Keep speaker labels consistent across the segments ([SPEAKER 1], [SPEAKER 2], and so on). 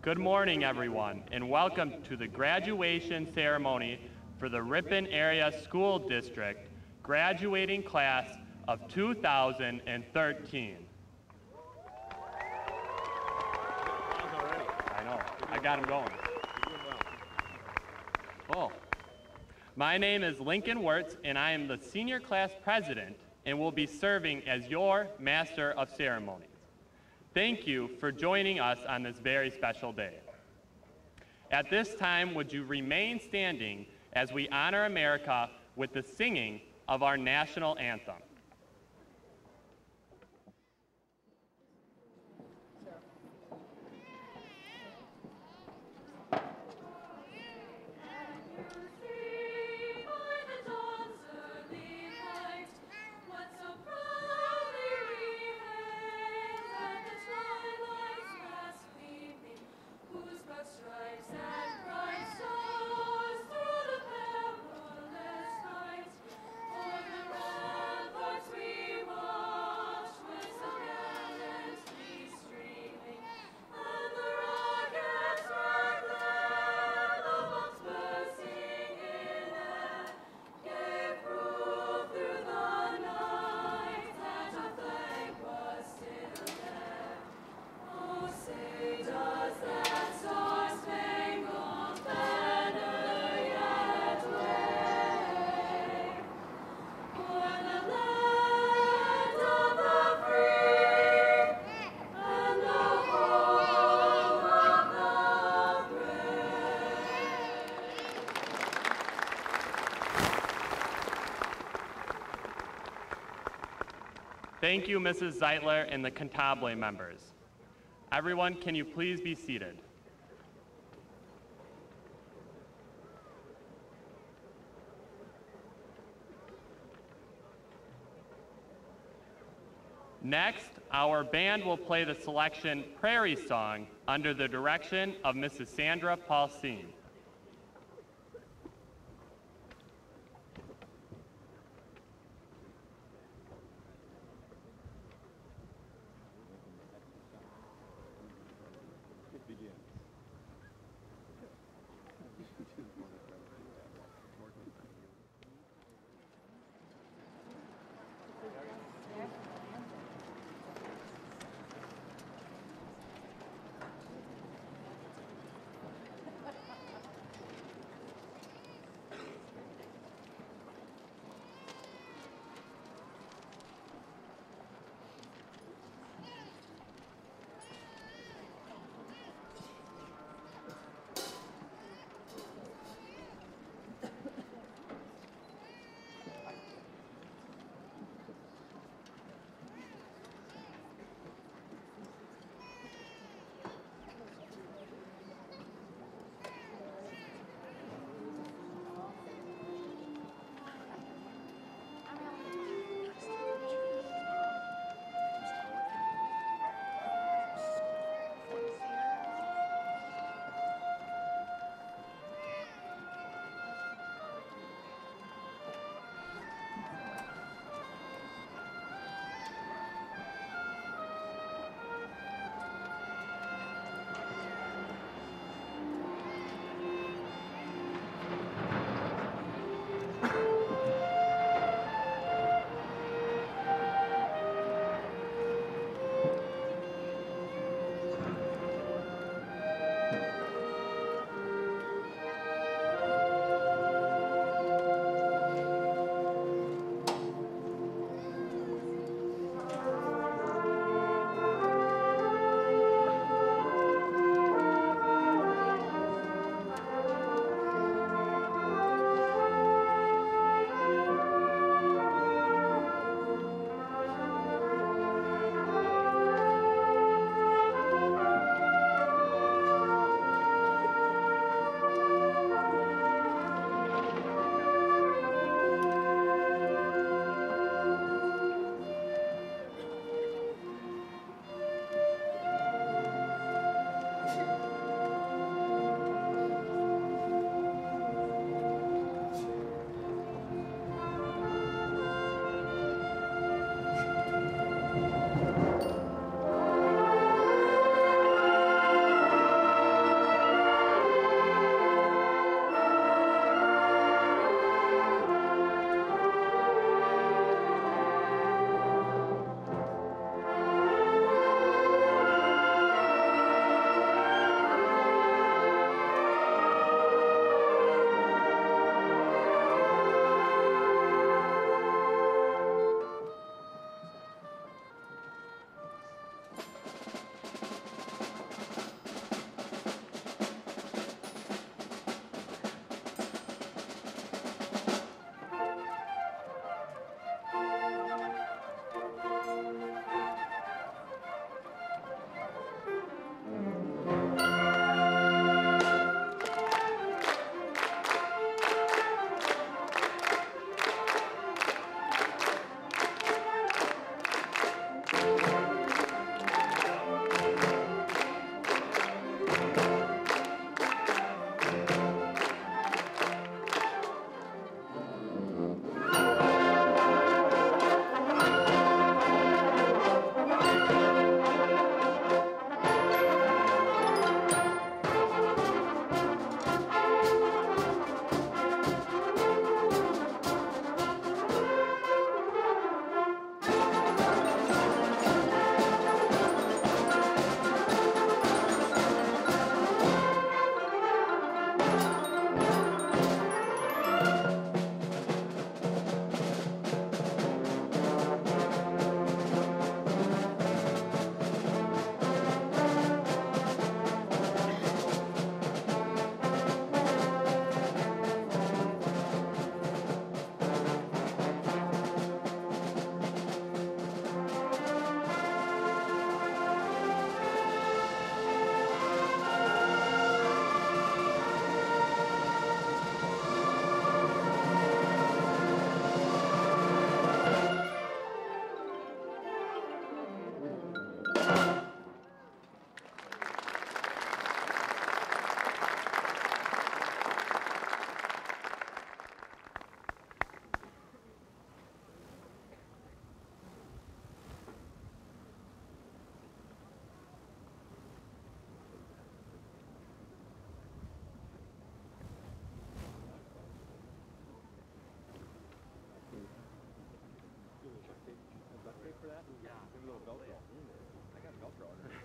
[SPEAKER 1] Good morning, everyone, and welcome to the graduation ceremony for the Ripon Area School District graduating class of 2013. I know, I got him going. Oh. My name is Lincoln Wirtz, and I am the senior class president and will be serving as your master of ceremonies. Thank you for joining us on this very special day. At this time, would you remain standing as we honor America with the singing of our national anthem? Thank you, Mrs. Zeitler and the Cantabile members. Everyone, can you please be seated? Next, our band will play the selection Prairie Song under the direction of Mrs. Sandra Paulsine.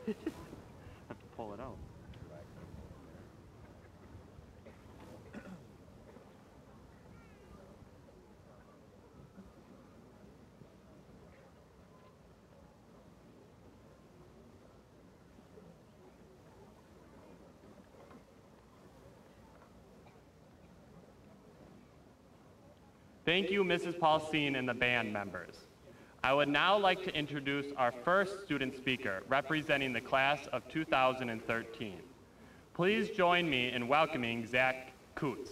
[SPEAKER 1] Have to pull it out. Thank you, Mrs. Paulsine and the band members. I would now like to introduce our first student speaker representing the class of 2013. Please join me in welcoming Zach Coots.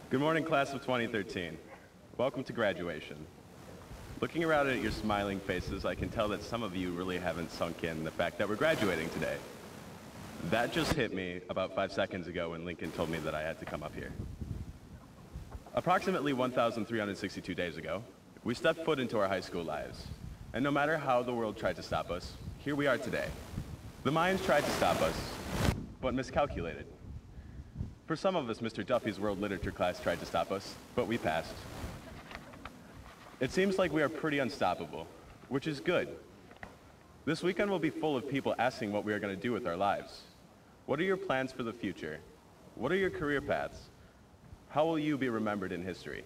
[SPEAKER 2] Good morning, class of 2013. Welcome to graduation. Looking around at your smiling faces, I can tell that some of you really haven't sunk in the fact that we're graduating today. That just hit me about 5 seconds ago when Lincoln told me that I had to come up here. Approximately 1,362 days ago, we stepped foot into our high school lives. And no matter how the world tried to stop us, here we are today. The Mayans tried to stop us, but miscalculated. For some of us, Mr. Duffy's world literature class tried to stop us, but we passed. It seems like we are pretty unstoppable, which is good. This weekend will be full of people asking what we are going to do with our lives. What are your plans for the future? What are your career paths? How will you be remembered in history?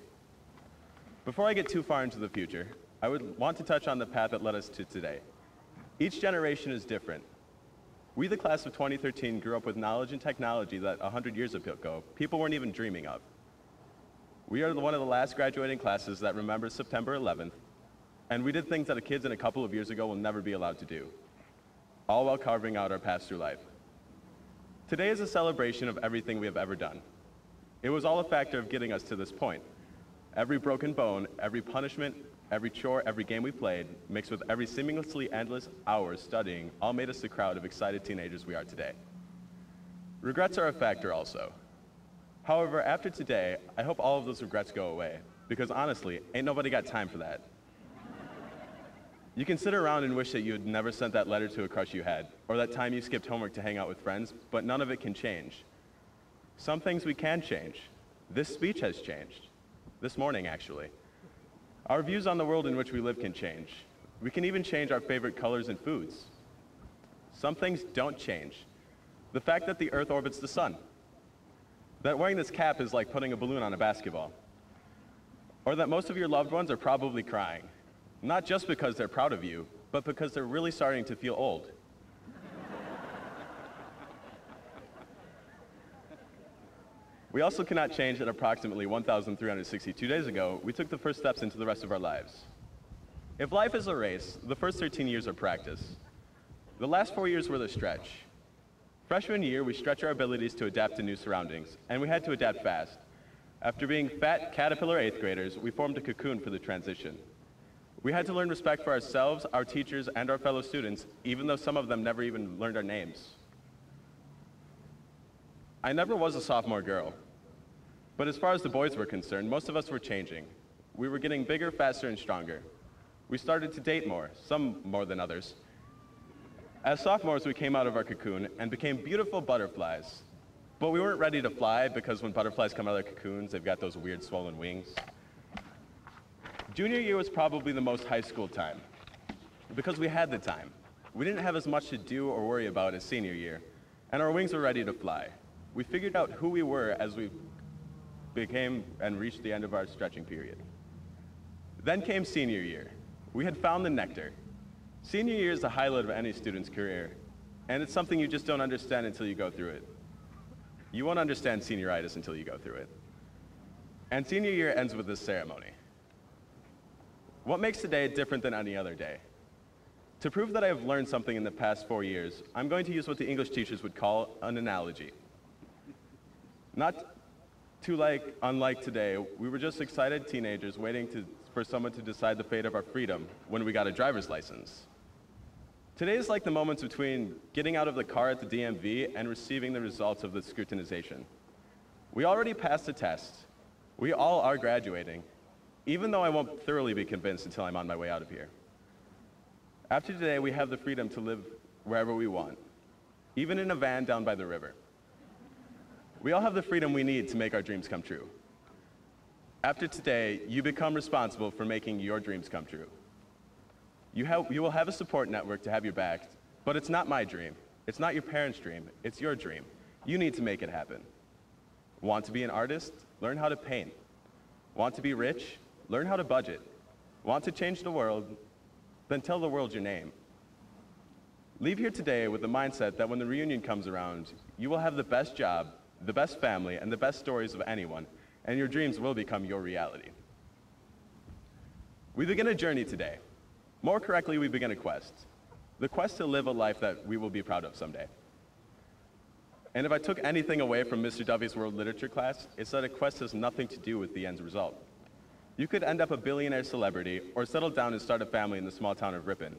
[SPEAKER 2] Before I get too far into the future, I would want to touch on the path that led us to today. Each generation is different. We, the class of 2013, grew up with knowledge and technology that 100 years ago, people weren't even dreaming of. We are one of the last graduating classes that remembers September 11th, and we did things that kids in a couple of years ago will never be allowed to do, all while carving out our paths through life. Today is a celebration of everything we have ever done. It was all a factor of getting us to this point. Every broken bone, every punishment, every chore, every game we played, mixed with every seamlessly endless hours studying, all made us the crowd of excited teenagers we are today. Regrets are a factor also. However, after today, I hope all of those regrets go away, because honestly, ain't nobody got time for that. You can sit around and wish that you had never sent that letter to a crush you had, or that time you skipped homework to hang out with friends, but none of it can change. Some things we can change. This speech has changed. This morning, actually. Our views on the world in which we live can change. We can even change our favorite colors and foods. Some things don't change. The fact that the Earth orbits the sun. That wearing this cap is like putting a balloon on a basketball. Or that most of your loved ones are probably crying. Not just because they're proud of you, but because they're really starting to feel old. We also cannot change that approximately 1,362 days ago, we took the first steps into the rest of our lives. If life is a race, the first 13 years are practice. The last 4 years were the stretch. Freshman year, we stretched our abilities to adapt to new surroundings, and we had to adapt fast. After being fat, caterpillar 8th graders, we formed a cocoon for the transition. We had to learn respect for ourselves, our teachers, and our fellow students, even though some of them never even learned our names. I never was a sophomore girl, but as far as the boys were concerned, most of us were changing. We were getting bigger, faster, and stronger. We started to date more, some more than others. As sophomores, we came out of our cocoon and became beautiful butterflies. But we weren't ready to fly because when butterflies come out of their cocoons, they've got those weird swollen wings. Junior year was probably the most high school time because we had the time. We didn't have as much to do or worry about as senior year, and our wings were ready to fly. We figured out who we were as we became and reached the end of our stretching period. Then came senior year. We had found the nectar. Senior year is the highlight of any student's career, and it's something you just don't understand until you go through it. You won't understand senioritis until you go through it. And senior year ends with this ceremony. What makes today different than any other day? To prove that I have learned something in the past 4 years, I'm going to use what the English teachers would call an analogy. Not too unlike today, we were just excited teenagers waiting for someone to decide the fate of our freedom when we got a driver's license. Today is like the moments between getting out of the car at the DMV and receiving the results of the scrutinization. We already passed the test. We all are graduating, even though I won't thoroughly be convinced until I'm on my way out of here. After today, we have the freedom to live wherever we want, even in a van down by the river. We all have the freedom we need to make our dreams come true. After today, you become responsible for making your dreams come true. You will have a support network to have your back, but it's not my dream. It's not your parents' dream. It's your dream. You need to make it happen. Want to be an artist? Learn how to paint. Want to be rich? Learn how to budget. Want to change the world? Then tell the world your name. Leave here today with the mindset that when the reunion comes around, you will have the best job, the best family, and the best stories of anyone, and your dreams will become your reality. We begin a journey today. More correctly, we begin a quest. The quest to live a life that we will be proud of someday. And if I took anything away from Mr. Duffy's world literature class, it's that a quest has nothing to do with the end result. You could end up a billionaire celebrity or settle down and start a family in the small town of Ripon.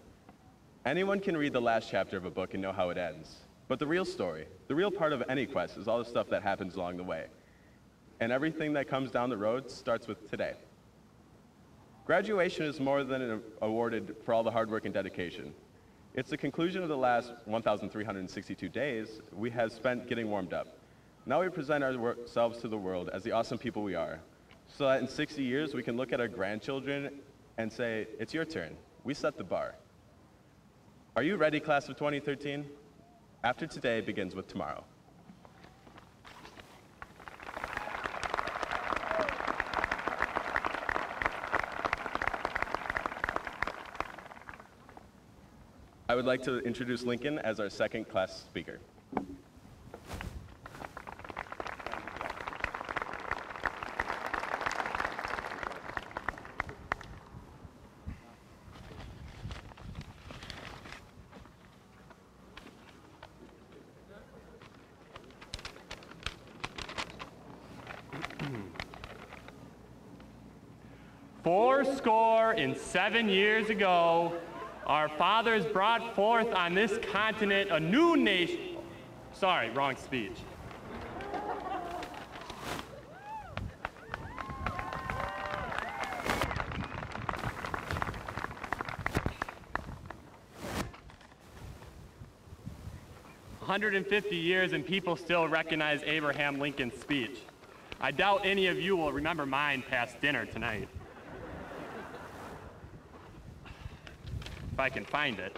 [SPEAKER 2] Anyone can read the last chapter of a book and know how it ends. But the real story, the real part of any quest is all the stuff that happens along the way. And everything that comes down the road starts with today. Graduation is more than awarded for all the hard work and dedication. It's the conclusion of the last 1,362 days we have spent getting warmed up. Now we present ourselves to the world as the awesome people we are, so that in 60 years we can look at our grandchildren and say, it's your turn. We set the bar. Are you ready, class of 2013? After today begins with tomorrow. I would like to introduce Lincoln as our second class speaker.
[SPEAKER 1] Fourscore and 7 years ago, our fathers brought forth on this continent a new nation. Sorry, wrong speech. "150 years and people still recognize Abraham Lincoln's speech. I doubt any of you will remember mine past dinner tonight. If I can find it.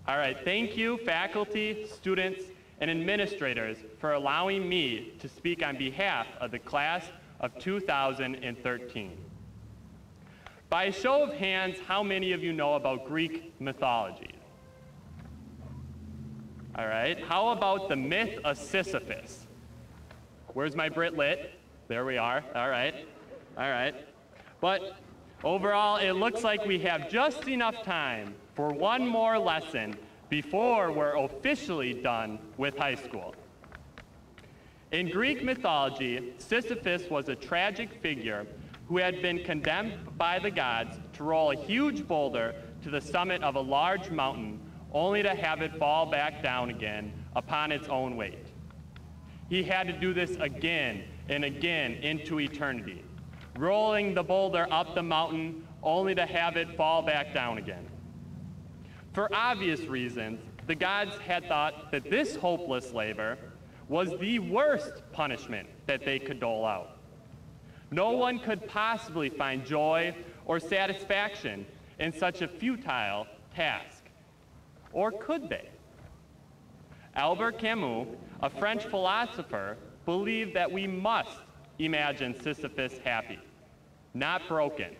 [SPEAKER 1] All right, thank you, faculty, students, and administrators for allowing me to speak on behalf of the class of 2013. By a show of hands, how many of you know about Greek mythology? All right, how about the myth of Sisyphus? Where's my Brit Lit? There we are, all right, all right. But overall, it looks like we have just enough time for one more lesson before we're officially done with high school. In Greek mythology, Sisyphus was a tragic figure who had been condemned by the gods to roll a huge boulder to the summit of a large mountain, only to have it fall back down again upon its own weight. He had to do this again and again into eternity, rolling the boulder up the mountain only to have it fall back down again. For obvious reasons, the gods had thought that this hopeless labor was the worst punishment that they could dole out. No one could possibly find joy or satisfaction in such a futile task. Or could they? Albert Camus, a French philosopher, believed that we must imagine Sisyphus happy, not broken.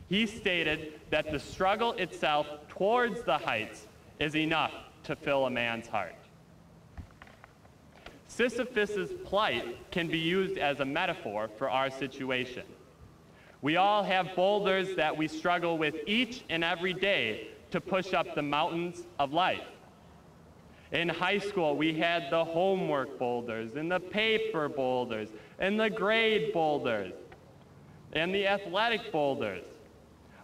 [SPEAKER 1] He stated that the struggle itself towards the heights is enough to fill a man's heart. Sisyphus's plight can be used as a metaphor for our situation. We all have boulders that we struggle with each and every day to push up the mountains of life. In high school, we had the homework boulders, and the paper boulders, and the grade boulders, and the athletic boulders.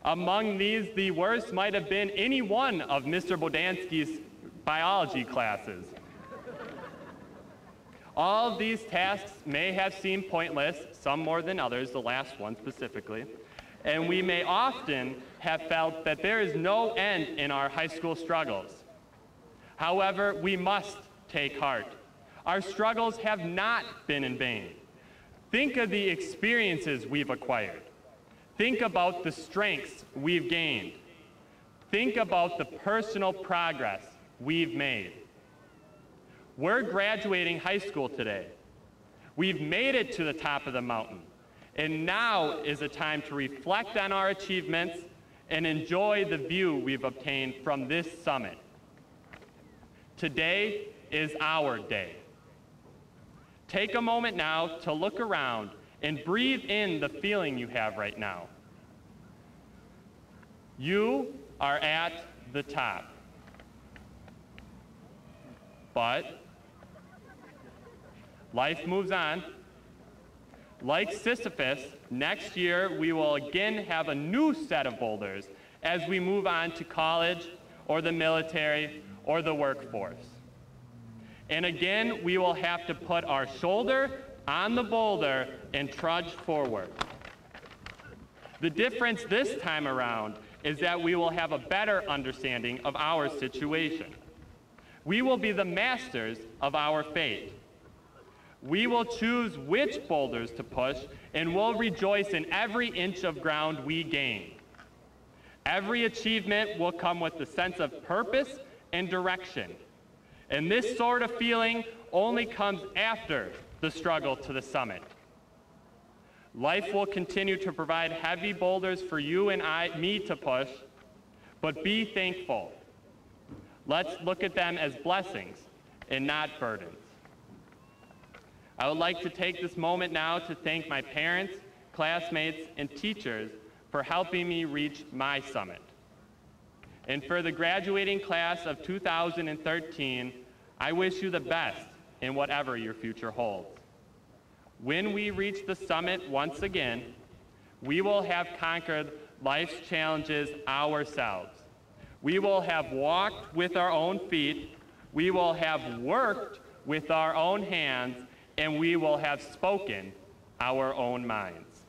[SPEAKER 1] Among these, the worst might have been any one of Mr. Bodansky's biology classes. All of these tasks may have seemed pointless, some more than others, the last one specifically, and we may often have felt that there is no end in our high school struggles. However, we must take heart. Our struggles have not been in vain. Think of the experiences we've acquired. Think about the strengths we've gained. Think about the personal progress we've made. We're graduating high school today. We've made it to the top of the mountain, and now is a time to reflect on our achievements and enjoy the view we've obtained from this summit. Today is our day. Take a moment now to look around and breathe in the feeling you have right now. You are at the top. But life moves on. Like Sisyphus, next year we will again have a new set of boulders as we move on to college or the military or the workforce. And again, we will have to put our shoulder on the boulder and trudge forward. The difference this time around is that we will have a better understanding of our situation. We will be the masters of our fate. We will choose which boulders to push, and we'll rejoice in every inch of ground we gain. Every achievement will come with a sense of purpose and direction. And this sort of feeling only comes after the struggle to the summit. Life will continue to provide heavy boulders for you and me to push, but be thankful. Let's look at them as blessings and not burdens. I would like to take this moment now to thank my parents, classmates, and teachers for helping me reach my summit. And for the graduating class of 2013, I wish you the best in whatever your future holds. When we reach the summit once again, we will have conquered life's challenges ourselves. We will have walked with our own feet, we will have worked with our own hands, and we will have spoken our own minds.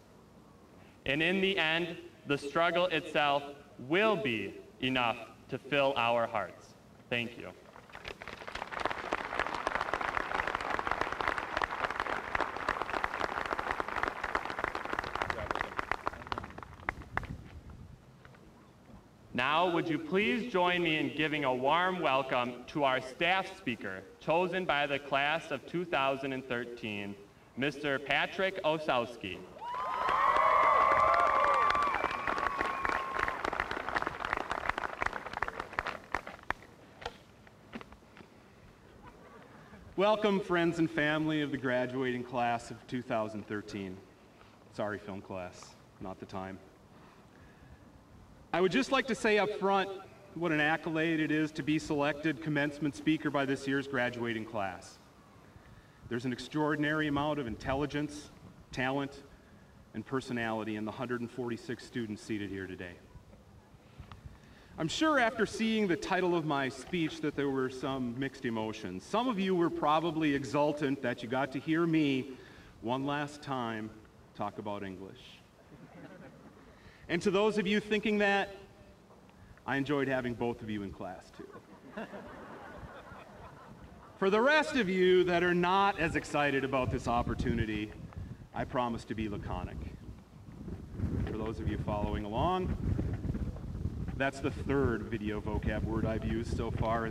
[SPEAKER 1] And in the end, the struggle itself will be enough to fill our hearts. Thank you. Now, would you please join me in giving a warm welcome to our staff speaker, chosen by the class of 2013, Mr. Patrick Osofsky.
[SPEAKER 3] Welcome, friends and family of the graduating class of 2013. Sorry, film class, not the time. I would just like to say up front what an accolade it is to be selected commencement speaker by this year's graduating class. There's an extraordinary amount of intelligence, talent, and personality in the 146 students seated here today. I'm sure after seeing the title of my speech that there were some mixed emotions. Some of you were probably exultant that you got to hear me one last time talk about English. And to those of you thinking that, I enjoyed having both of you in class too. For the rest of you that are not as excited about this opportunity, I promise to be laconic. For those of you following along, that's the third video vocab word I've used so far.